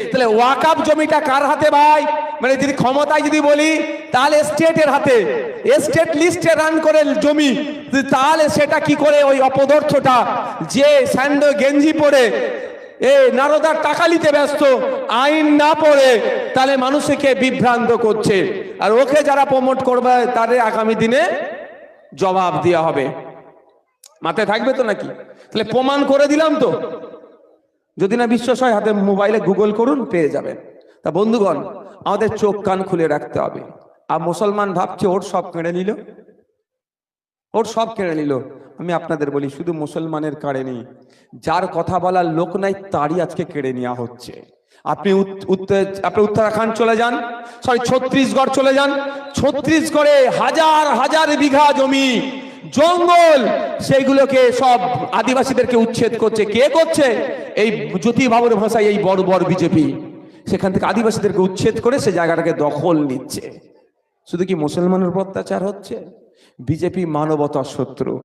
তাহলে ওয়াকফ জমিটা কার হাতে ভাই? মানে যদি ক্ষমতায় যদি বলি তাহলে স্টেটের হাতে। স্টেট লিস্টে রান করে জমি, তাহলে সেটা কি করে ওই অপদার্থটা যে স্যান্ডো গেঞ্জি পরে নারদার টাকা নিতে ব্যস্ত, আইন না পড়ে, তাহলে মানুষকে বিভ্রান্ত করছে। আর ওকে যারা প্রমোট করবে তাদের আগামী দিনে জবাব দেওয়া হবে। মাথায় থাকবে তো নাকি? তাহলে প্রমাণ করে দিলাম তো। যদি না বিশ্বাস হয় হাতে মোবাইলে গুগল করুন, পেয়ে যাবেন। তা বন্ধুগণ, আমাদের চোখ কান খুলে রাখতে হবে। আর মুসলমান ভাবছে ওর সব কেড়ে নিল, ওর সব কেড়ে নিল। আমি আপনাদের বলি, শুধু মুসলমানের কাড়ে নেই, যার কথা বলার লোক নাই তারই আজকে কেড়ে নেওয়া হচ্ছে। আপনি উত্তরাখণ্ড চলে যান, ছত্তিশগড় চলে যান। ছত্তিশগড়ে হাজার হাজার বিঘা জমি, জঙ্গল, সেইগুলোকে সব আদিবাসীদেরকে উচ্ছেদ করছে। কে করছে? এই জ্যোতি বাবুর ভাষায় এই বড় বড় বিজেপি সেখান থেকে আদিবাসীদেরকে উচ্ছেদ করে সে জায়গাটাকে দখল নিচ্ছে। শুধু কি মুসলমানের উপর অত্যাচার হচ্ছে? বিজেপি মানবতার শত্রু।